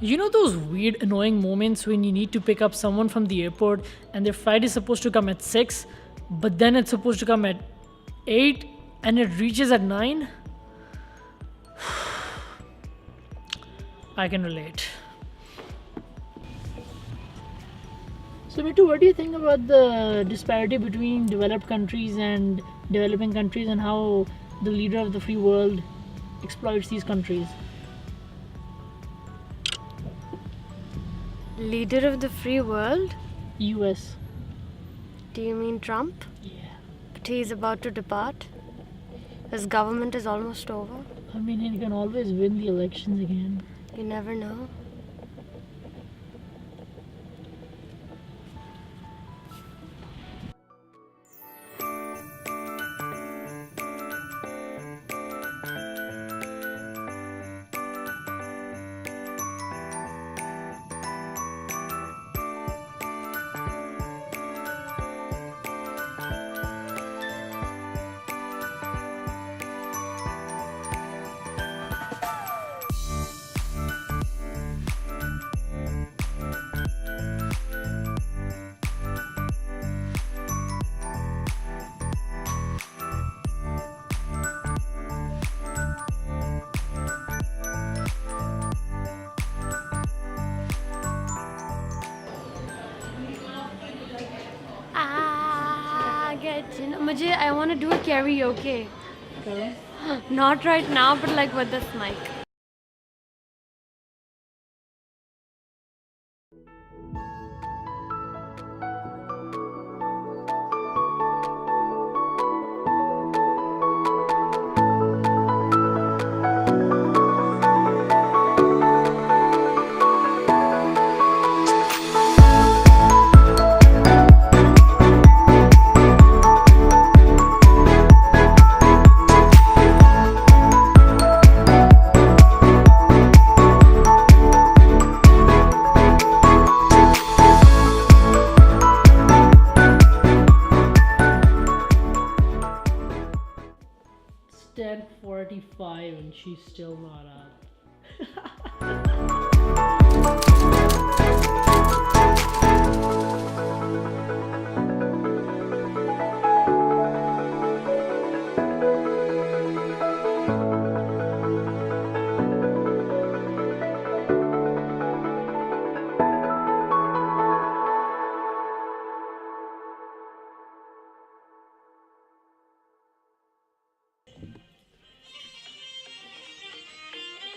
You know those weird, annoying moments when you need to pick up someone from the airport and their flight is supposed to come at 6, but then it's supposed to come at 8 and it reaches at 9? I can relate. So, Mitu, what do you think about the disparity between developed countries and developing countries and how the leader of the free world exploits these countries? Leader of the free world? US. Do you mean Trump? Yeah. But he is about to depart. His government is almost over. I mean, he can always win the elections again. You never know. I want to do a karaoke. Okay. Not right now, but like with this mic. It's 10:45 and she's still not up.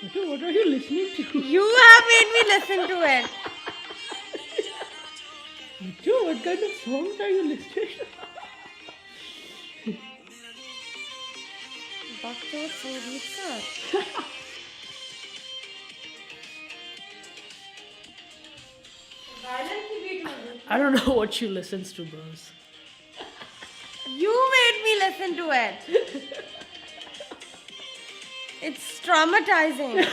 Mitu, what are you listening to? You have made me listen to it. Mitu, what kind of songs are you listening to? Bhakti Sangeet sir. I don't know what she listens to, bros. You made me listen to it. It's traumatizing.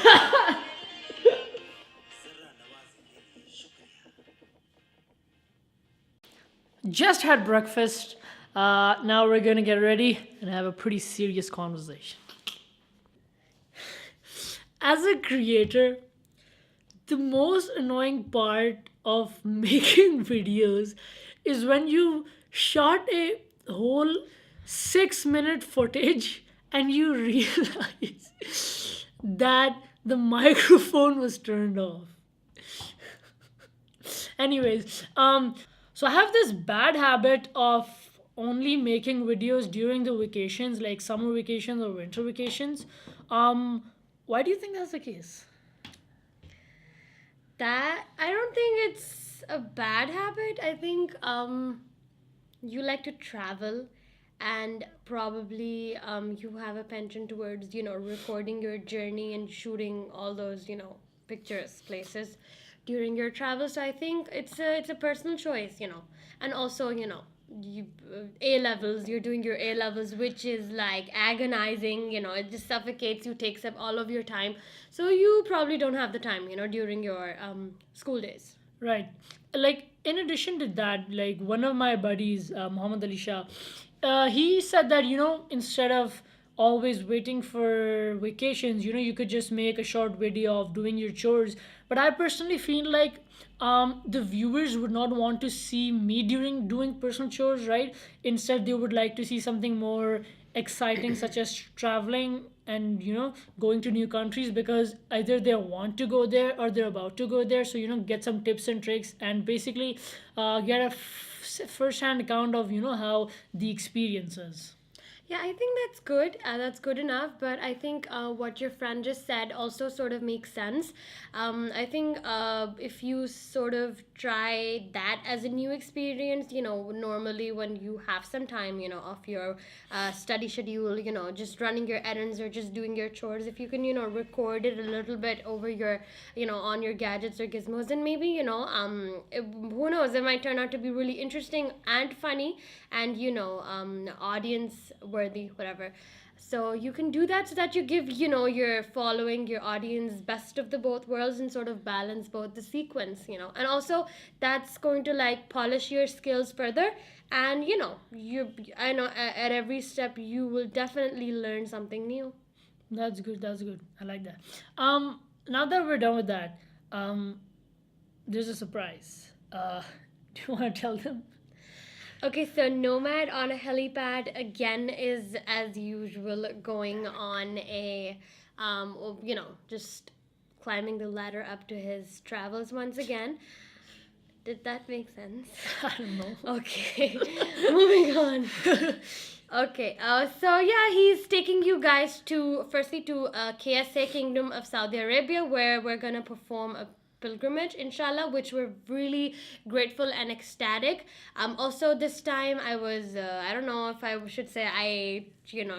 Just had breakfast. Now we're gonna get ready and have a pretty serious conversation. As a creator, the most annoying part of making videos is when you shot a whole 6-minute footage and you realize that the microphone was turned off. Anyways, so I have this bad habit of only making videos during the vacations, like summer vacations or winter vacations. Why do you think that's the case? That I don't think it's a bad habit. I think you like to travel, and probably you have a penchant towards recording your journey and shooting all those pictures, places during your travel. So I think it's a personal choice, and also you A levels. You're doing your A levels, which is like agonizing. It just suffocates you, takes up all of your time. So you probably don't have the time, during your school days. Right. Like, in addition to that, like one of my buddies, Muhammad Ali Shah, he said that, instead of always waiting for vacations. You could just make a short video of doing your chores. But I personally feel like the viewers would not want to see me during doing personal chores, right? Instead, they would like to see something more exciting, such as traveling and going to new countries, because either they want to go there or they're about to go there. So get some tips and tricks, and basically get a first-hand account of how the experience is. Yeah, I think that's good. That's good enough. But I think what your friend just said also sort of makes sense. I think if you sort of try that as a new experience, normally when you have some time, of your study schedule, just running your errands or just doing your chores, if you can, record it a little bit over your, on your gadgets or gizmos, then maybe, who knows, it might turn out to be really interesting and funny and, audience worthy, whatever. So you can do that so that you give, your following, your audience, best of the both worlds and sort of balance both the sequence, and also that's going to like polish your skills further. And I know at every step you will definitely learn something new. That's good. That's good. I like that. Now that we're done with that, there's a surprise. Do you want to tell them? Okay, so Nomad on a helipad again is as usual going on a, just climbing the ladder up to his travels once again. Did that make sense? I don't know. Okay, moving on. Okay, so yeah, he's taking you guys firstly to KSA, Kingdom of Saudi Arabia, where we're gonna perform a pilgrimage, inshallah, which we're really grateful and ecstatic. Also this time I was I don't know if I should say I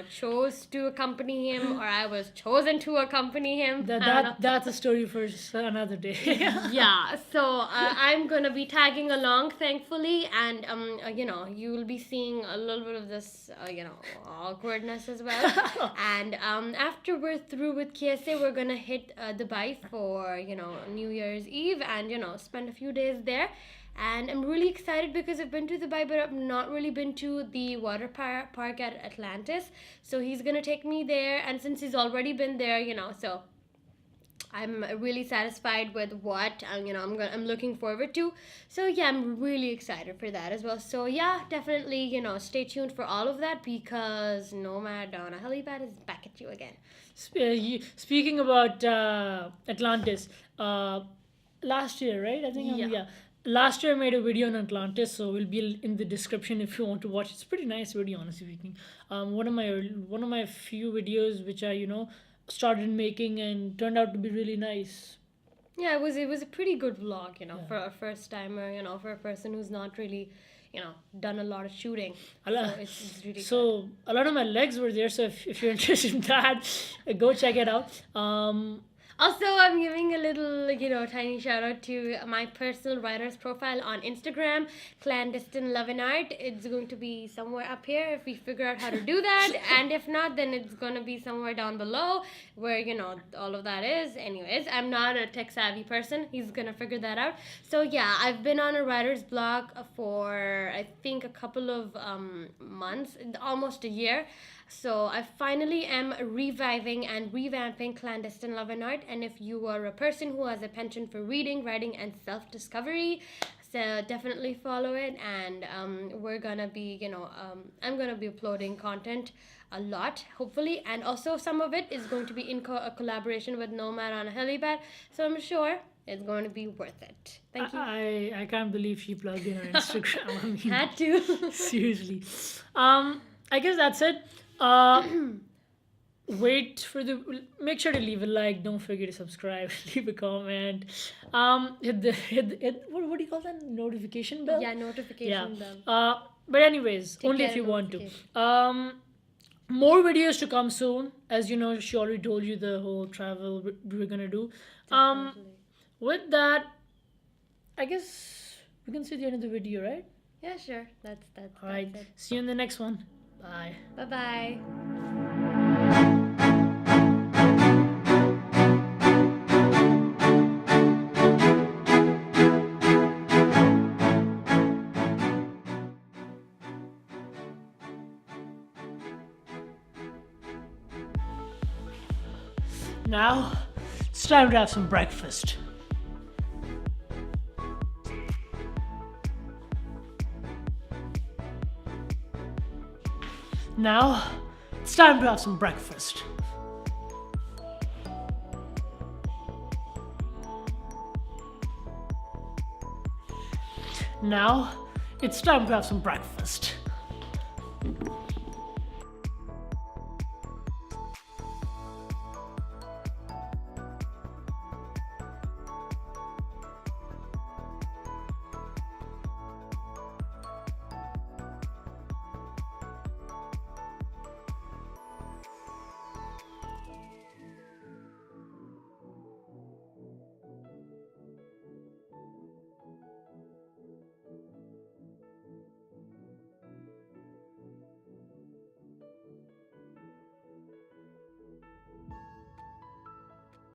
chose to accompany him or I was chosen to accompany him. That's a story for another day. Yeah, so I'm gonna be tagging along, thankfully, and you will be seeing a little bit of this awkwardness as well. And after we're through with KSA, we're gonna hit Dubai for New Year's Eve and spend a few days there. And I'm really excited because I've been to Dubai, but I've not really been to the water park at Atlantis. So he's gonna take me there, and since he's already been there, so I'm really satisfied with what I'm looking forward to. So yeah, I'm really excited for that as well. So yeah, definitely stay tuned for all of that because Nomad on a helipad is back at you again. Speaking about Atlantis, last year, right? I think Yeah. Last year I made a video on Atlantis, so it will be in the description if you want to watch. It's a pretty nice video, honestly speaking. One of my few videos which I started making and turned out to be really nice. Yeah, it was a pretty good vlog, Yeah. for a first timer, for a person who's not really, done a lot of shooting. A So lot, it's really good. so a lot of my legs were there. So if you're interested in that, go check it out. Also, I'm giving a little, tiny shout out to my personal writer's profile on Instagram, Clandestine Love and Art. It's going to be somewhere up here if we figure out how to do that. And if not, then it's going to be somewhere down below where, all of that is. Anyways, I'm not a tech savvy person. He's going to figure that out. So, yeah, I've been on a writer's blog for, I think, a couple of months, almost a year. So I finally am reviving and revamping Clandestine Love and Art. And if you are a person who has a penchant for reading, writing, and self-discovery, so definitely follow it. And we're gonna be, I'm gonna be uploading content a lot, hopefully. And also some of it is going to be in a collaboration with Nomad on a helipad. So I'm sure it's going to be worth it. Thank you. I can't believe she plugged in her Instagram. I mean, Had to. seriously. I guess that's it. Wait for make sure to leave a like, don't forget to subscribe, leave a comment, hit what do you call that, notification bell? Yeah, notification bell. But anyways, Take only care if you of want to. notification. More videos to come soon. As you know, she already told you the whole travel we're gonna do. Definitely. With that, I guess we can see the end of the video, right? Yeah, sure. That's All right, it. see you in the next one. Bye. Bye-bye. Now, it's time to have some breakfast. Now, it's time to have some breakfast. Now, it's time to have some breakfast.